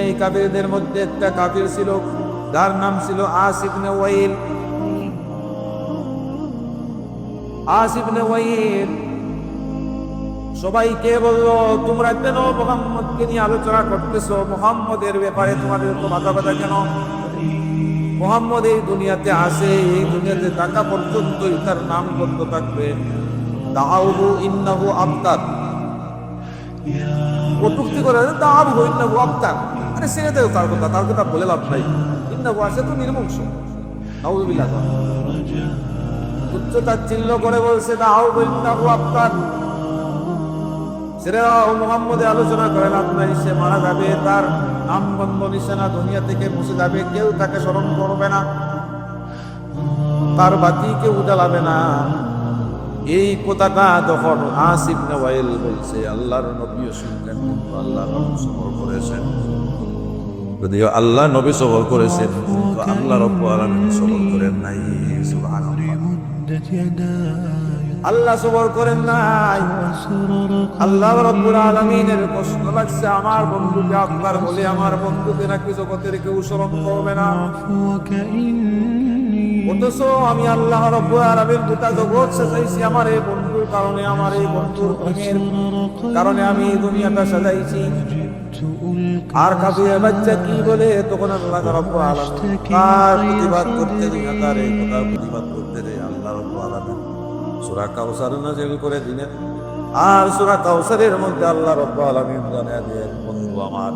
এই কাফিরদের মধ্যে একটা কাফির ছিল, যার নাম ছিল আস ইবনে ওয়াইল। আস ইবনে ওয়াইল সবাইকে বলল, তোমরা কেন মুহাম্মদকে নিয়ে আলোচনা করতেছো? মুহাম্মদের ব্যাপারে তোমাদের তো মাথা ব্যথা কেন? মুহাম্মদ এই দুনিয়াতে আসে, এই দুনিয়াতে থাকা পর্যন্তই তার নাম বন্ধ থাকবে। দাউহু ইন্নাহু আবতার, কটূক্তি করে দাউহু ইন্নাহু আবতার। আরে ছেড়ে দেও তার কথা বলে লাভ নাই। ইন্নাহু আসে তো নির্বংশ। নাউযুবিল্লাহ। তুচ্ছ-তাচ্ছিল্য করে বলছে দাউহু ইন্নাহু আবতার। ছেড়ে দাও, মুহাম্মদে আলোচনা করে লাভ নাই। সে মারা যাবে, তার নাম বন্ধ নিশানা দুনিয়া থেকে মুছে যাবে, কেউ তাকে স্মরণ করবে না, তার বাতি কেউ জ্বালাবে না। এই কথাটা যখন আস ইবনে ওয়াইল বলছে, আল্লাহর নবীও শুনলেন, কিন্তু আল্লাহ নবী সবর করেছেন। যদিও আল্লাহ নবী সবর করেছেন, কিন্তু আল্লাহ রাব্বুল আলামিন সবর করেন নাই। সুবহানাল্লাহ। আল্লাহ সবর করেন নাই। আল্লাহ রাব্বুল আলামিনের কষ্ট লাগছে, আমার বন্ধুকে আপনার বলে আমার বন্ধুকে নাকি জগতের কেউ স্মরণ করবে না। অথচ আমি আল্লাহ রাব্বুল আলামিন গোটা জগৎ সাজাইছি আমার এই বন্ধুর কারণে, আমার এই বন্ধুর প্রেমের কারণে আমি দুনিয়াটা সাজাইছি। আর কাফিরের বাচ্চা কি বলে? তখন আল্লাহ রাব্বুল আলামিন তার প্রতিবাদ করতে দিন, তার এই কথা প্রতিবাদ করতে দেয়। আল্লাহ রাব্বুল আলামিন সূরা কাউসার নাযিল করে দিলেন। আর সূরা কাউসারের মধ্যে আল্লাহ রাব্বুল আলামিন জানিয়ে দেন, বন্ধু আমার,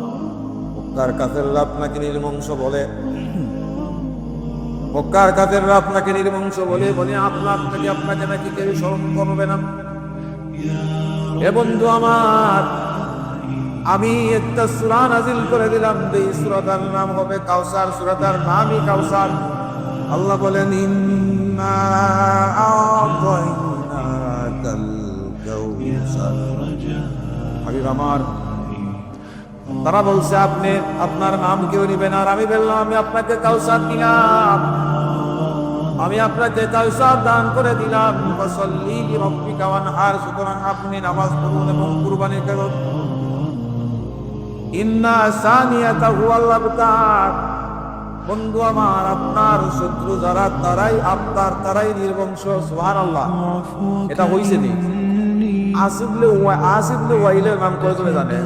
মক্কার কাফেররা আপনাকে নির্বংশ বলে, মক্কার কাফেররা আপনাকে নির্বংশ বলে আপনাকে নাকি কেউ স্মরণ করবে না। এ বন্ধু আমার, আমি একটা সূরা নাযিল করে দিলাম, এই সূরাটার নাম হবে কাউসার, সূরাটার নামই কাউসার। আল্লাহ বলেন, ইন্না আ'তাইনাকাল কাউসার। হাবিব আমার, তারা বলছে আপনি আপনার নাম কেউ নিবে না। আর আমি বললাম, আমি আপনাকে কাউসার দিলাম, আমি আপনাকে কাউসার দান করে দিলাম। ফাসাল্লি লিরাব্বিকা ওয়ানহার, সুতরাং আপনি নামাজ পড়ুন এবং কুরবানি করুন। ইন্না সানিয়াতাহু আল-আবতার। বন্ধু আমার, আপনার শত্রু যারা তারাই আবতার, তারাই নির্বংশ। সুবহানাল্লাহ। এটা হইছে নি? আস ইবনে ওয়াইলের নাম কয়জনে জানে?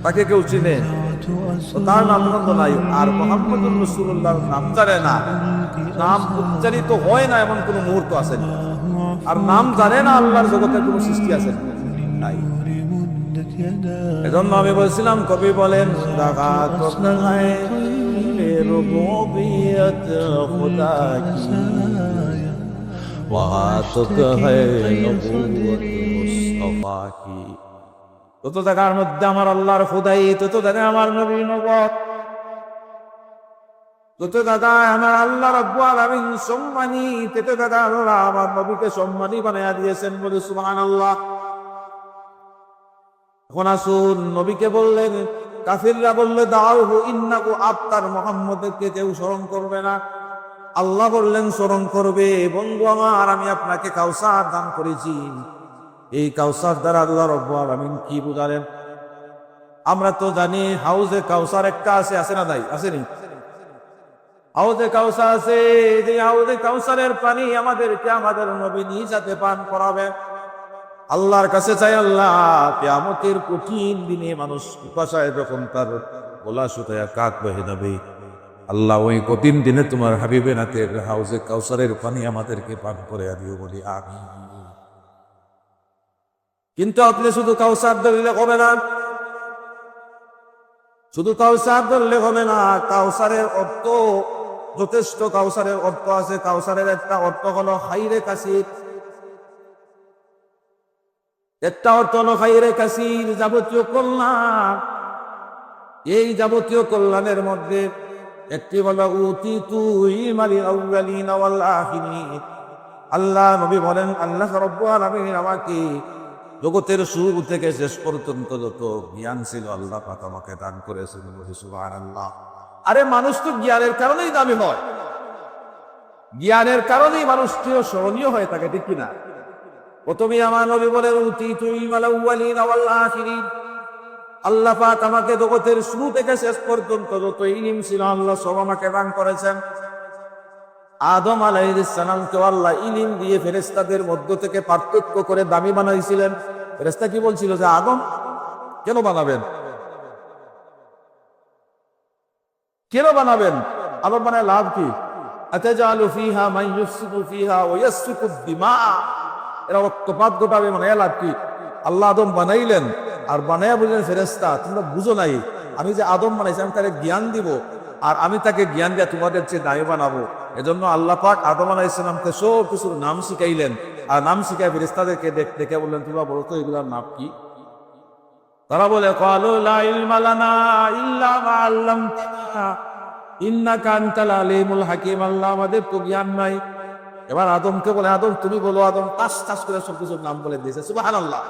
তাকে কেউ চিনে? তার নাম বন্ধ নাই। আর মুহাম্মদুর রাসূলুল্লাহর নাম জানে না, নাম উচ্চারিত হয় না এমন কোন মুহূর্ত আছে? আর নাম জানে না আল্লাহর জগতের কোন সৃষ্টি আছে? নাই। এজন্য আমি বলছিলাম, কবি বলেন, তত জায়গার মধ্যে আমার আল্লাহর খুদাই, তত জায়গায় আমার নবী নবুয়ত, তত জায়গায় আমার আল্লাহ রাব্বুল আলামিন সম্মানী, তত জায়গায় আল্লাহ আমার নবীকে সম্মানী বানায়া দিয়েছেন। বলে সুবহানাল্লাহ। এখন আসুন, নবীকে বললেন, কাফিররা বললে দাউহু ইন্নাহু আবতার, মুহাম্মদকে কেউ স্মরণ করবে না। আল্লাহ বললেন স্মরণ করবে। বন্ধু আমার, আমি আপনাকে কাউসার দান করেছি। এই কাউসার দ্বারা আল্লাহ রাব্বুল আলামিন কি বুঝালেন? আমরা তো জানি হাউজে কাউসার একটা আছে না নাই? আসেনি? হাউজে কাউসার আছে। যে হাউজে কাউসারের পানি আমাদেরকে আমাদের নবী নিজ হাতে পান করাবে। আল্লাহর কাছে চাই, আল্লাহ কিয়ামতের কঠিন দিনে মানুষ পিপাসায় যখন তার গলা শুকায়া কাক বহে যাবে, আল্লাহ ওই কঠিন দিনে তোমার হাবিবের হাতের হাউজে কাউসারের পানি আমাদেরকে পান করে দিও, বলি আমিন। কিন্তু আপনি শুধু কাউসার ধরলে হবে না, শুধু কাউসার ধরলে হবে না। কাউসারের অর্থ যথেষ্ট, কাউসারের অর্থ আছে। কাউসারের একটা অর্থ হলো খাইরে কাসির, একটা অর্থ হলো খাইরে কাসির, যাবতীয় কল্যাণ। এই যাবতীয় কল্যাণের মধ্যে একটি হলো উতিতু ইলমাল আউয়ালিন ওয়াল আখিরিন। আল্লাহ নবী বলেন, আল্লাহ রাব্বুল আলামিন আমাকে জগতের শুরু থেকে শেষ পর্যন্ত যত জ্ঞান ছিল আল্লাহ পাক আমাকে দান করেছেন। সুবহানাল্লাহ। আরে মানুষ তো জ্ঞানের কারণেই দামি হয়, জ্ঞানের কারণেই মানুষটিও স্মরণীয় হয়ে থাকে, ঠিক কিনা? প্রথমে আমার নবী বলেন, উতিতু ইলমাল আউয়ালিন ওয়াল আখিরিন। আল্লাহ পাক আমাকে জগতের শুরু থেকে শেষ পর্যন্ত যত ইলম ছিল আল্লাহ সব আমাকে দান করেছেন। আদম আলাইহিস সালামকে আল্লাহ ইলম দিয়ে ফেরেশতাদের মধ্য থেকে পার্থক্য করে দামি বানাইছিলেন। ফেরেশতা কি বলছিল যে আদম কেন বানাবেন, কেন বানাবেন, আদম বানায় লাভ কি? আতাজালু ফিহা মান ইউফসিদু ফিহা ওয়া ইয়াসফিকু দিমা, এরা রক্তপাত ঘটাবে, মানে লাভ কি? আল্লাহ আদম বানাইলেন আর বানায়া বললেন ফেরেশতা তোমরা বুঝো নাই, আমি যে আদম বানাইছি আমি তাকে জ্ঞান দিব, আর আমি তাকে জ্ঞান দিয়ে তোমাদের চেয়ে দামি বানাবো। এজন্য আল্লাহ পাক আদম আলাইহিস সালামকে সব কিছুর নাম শিখাইলেন, আর নাম শিখাই ফেরেশতাদেরকে দেখে বললেন তোমরা বলো তো এগুলোর নাম কি? তারা বলে ক্বালু লা ইলমা লানা ইল্লা মা আল্লামতানা ইন্নাকা আনতাল আলিমুল হাকিম, আল্লাহ আমাদের তো জ্ঞান নাই। এবার আদমকে বলে আদম তুমি বলো। আদম টাস টাস করে সব কিছুর নাম বলে দিয়েছে। সুবহানাল্লাহ।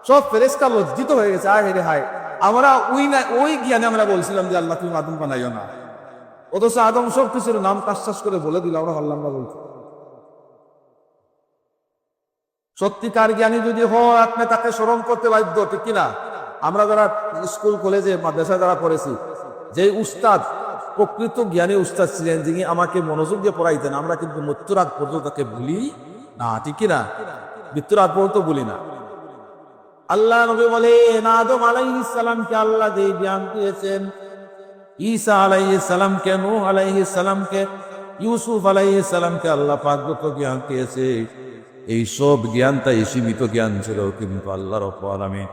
সব ফেরেশতা লজ্জিত হয়ে গেছে, আয় রে হায়, আমরা ওই জ্ঞানে আমরা বলছিলাম যে আল্লাহ তুমি আদম বানাইও না, অথচ আদম সব কিছুর নাম টাস টাস করে বলে দিল, আমরা আল্লাহ বলছি। সত্যিকার জ্ঞানী যদি হয় আপনি তাকে স্মরণ করতে বাধ্য, ঠিক কিনা? আমরা যারা স্কুল কলেজে মাদ্রাসায় যারা পড়েছি, যে উস্তাদ প্রকৃত জ্ঞানী উস্তাদ ছিলেন, যিনি আমাকে মনোযোগ দিয়ে পড়াইতেন, আমরা কিন্তু মৃত্যুর আগ পর্যন্ত তাকে ভুলি না, ঠিক কিনা? মৃত্যুর আগ পর্যন্ত ভুলি না। আল্লাহ নবী বলেন আদম আলাইহিস সালামকে আল্লাহ যে জ্ঞান দিয়েছেন, ঈসা আলাইহিস সালামকে, নূহ আলাইহিস সালামকে, ইউসুফ আলাইহিস সালামকে আল্লাহ পাক যত জ্ঞান দিয়েছে, এই সব জ্ঞানটা সীমিত জ্ঞান ছিল, কিন্তু আল্লাহ রাব্বুল আলামিন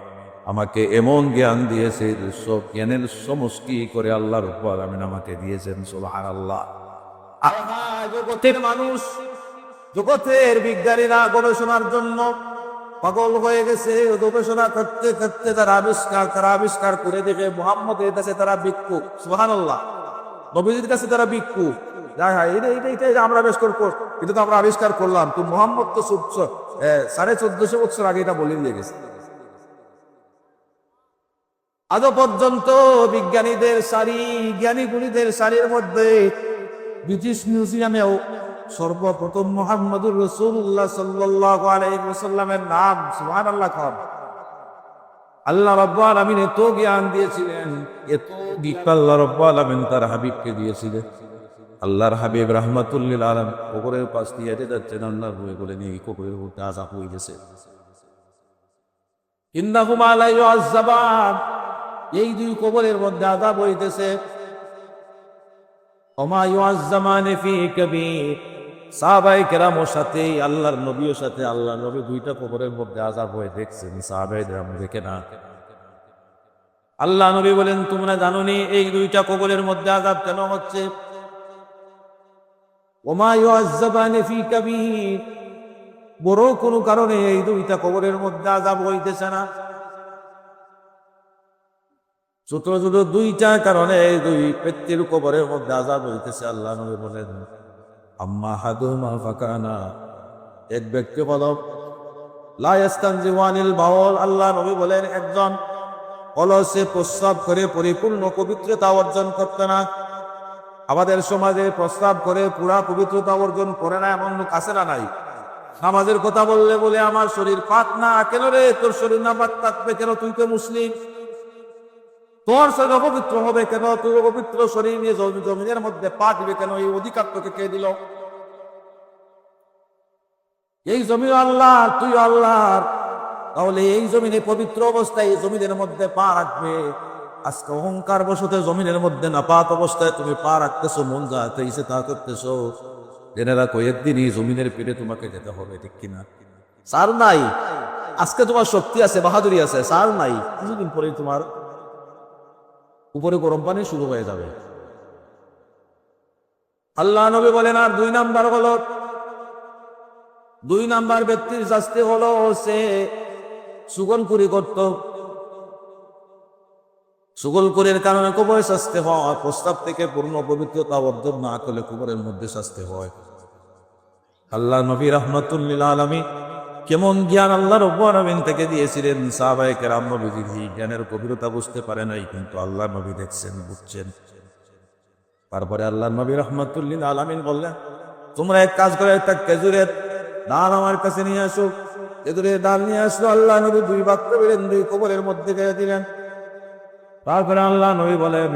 আমাকে এমন জ্ঞান দিয়েছে যে সব জ্ঞানের সমষ্টি করে আল্লাহ রাব্বুল আলামিন আমাকে দিয়েছেন। সুবহানাল্লাহ। জগতের মানুষ, জগতের বিজ্ঞানীরা গবেষণার জন্য পাগল হয়ে গেছে। গবেষণা করতে করতে তারা আবিষ্কার করে দেখে মুহাম্মদের কাছে তারা ভিক্ষুক। সুবহানাল্লাহ। নবীজির কাছে তারা ভিক্ষুক। এটা আমরা আবিষ্কার কিন্তু তো আমরা আবিষ্কার করলাম, তো মুহাম্মদ তো 1450 বছর আগে এটা বলে দিয়ে গেছে। আজও পর্যন্ত বিজ্ঞানীদের সারি, জ্ঞানী গুণীদের সারির মধ্যে ব্রিটিশ মিউজিয়ামেও সর্বপ্রথম মুহাম্মদুর রাসূলুল্লাহ সাল্লাল্লাহু আলাইহি ওয়াসাল্লামের নাম সুবহানাল্লাহ খান। আল্লাহ রাব্বুল আলামিন এত জ্ঞান দিয়েছিলেন, এত জ্ঞান আল্লাহ রাব্বুল আলামিন তার হাবিবকে দিয়েছিলেন। আল্লাহর হাবিব রাহমাতুল লিল আলামিন কবরের পাশ দিয়ে হেঁটে যাচ্ছেন, আল্লাহর ভয়ে বলে নিয়ে কবরের মধ্যে আযাব হয়ে গেছে। ইন্নাহুমা লা ইউআযাবান, এই দুই কবরের মধ্যে আযাব হইতেছে। ওমা ইউআযামানি ফি কাবীর, সাহাবায়ে কেরামের সাথে আল্লাহর নবীর সাথে আল্লাহর নবী দুইটা কবরের মধ্যে আযাব হয়ে দেখছেন, সাহাবায়ে কেরাম দেখে না। আল্লাহ নবী বলেন তোমরা জানো নি এই দুইটা কবরের মধ্যে আযাব কেন হচ্ছে? ওমা ইউআযাবানি ফি কাবীর, বড় কোনো কারণে এই দুইটা কবরের মধ্যে আযাব হইতেছে না। ছোট ছোট দুইটা কারণে এই দুই ব্যক্তির কবরের মধ্যে আযাব হইতেছে। আল্লাহ নবী বলেন আম্মা হাদুমা ফাকানা, এক ব্যক্তি হলো লা ইস্তানজিওয়ানিল বাউল, আল্লাহ নবী বলেন একজন অলসে প্রস্রাব করে পরিপূর্ণ পবিত্রতা অর্জন করতে না। আমাদের সমাজে প্রস্রাব করে পুরা পবিত্রতা অর্জন করে না এমন লোক আছে না নাই? নামাজের কথা বললে বলে আমার শরীর পাক না, কেন রে তোর শরীর না পাক থাকবে কেন? তুই তো মুসলিম, তোর শরীর অপবিত্র হবে কেন? তুই অপবিত্র শরীর নিয়ে জমিনের মধ্যে পা দিবে কেন? এই অধিকার তোকে কে দিল? এই জমিন আল্লাহ, তুই আল্লাহর, তাহলে এই জমিনে পবিত্র অবস্থায় এই জমিনের মধ্যে পা রাখবে। আজকে অহংকার বশতে জমিনের মধ্যে নাপাক অবস্থায় তুমি পা রাখতেছো, মন যাতে ইচ্ছে তা করতেছো। জেনে রাখো একদিন এই জমিনের পেটে তোমাকে যেতে হবে, ঠিক কিনা? সার নাই, আজকে তোমার শক্তি আছে, বাহাদুরি আছে, সার নাই, কিছুদিন পরে তোমার উপরে গরম পানি শুরু হয়ে যাবে। আল্লাহ নবী বলেন আর দুই নাম্বার হলো, দুই নাম্বার ব্যক্তির শাস্তি হলো সে সুগলকুরি করত। সুগলকুরির কারণে কবরে শাস্তি হয়। প্রস্তাব থেকে পূর্ণ পবিত্রতা অর্জন না করলে কবরের মধ্যে শাস্তি হয়। আল্লাহ নবী রাহমাতুল লিল আলামিন কেমন জ্ঞান আল্লাহ রাব্বুল আলামিন থেকে দিয়েছিলেন। সাহাবায়ে কেরাম নবীজির জ্ঞানের গভীরতা বুঝতে পারে নাই, কিন্তু আল্লাহ নবী দেখছেন, বুঝছেন। তারপরে আল্লাহ নবী রাহমাতুল লিল আলামিন বললেন তোমরা এক কাজ করে একটা খেজুরের ডাল আমার কাছে নিয়ে আসো। খেজুরের ডাল নিয়ে আসলো। আল্লাহ নবী দুই ভাগ করে দুই কবরের মধ্যে গিয়ে দিলেন। তারপরে আল্লাহ নবী বলেন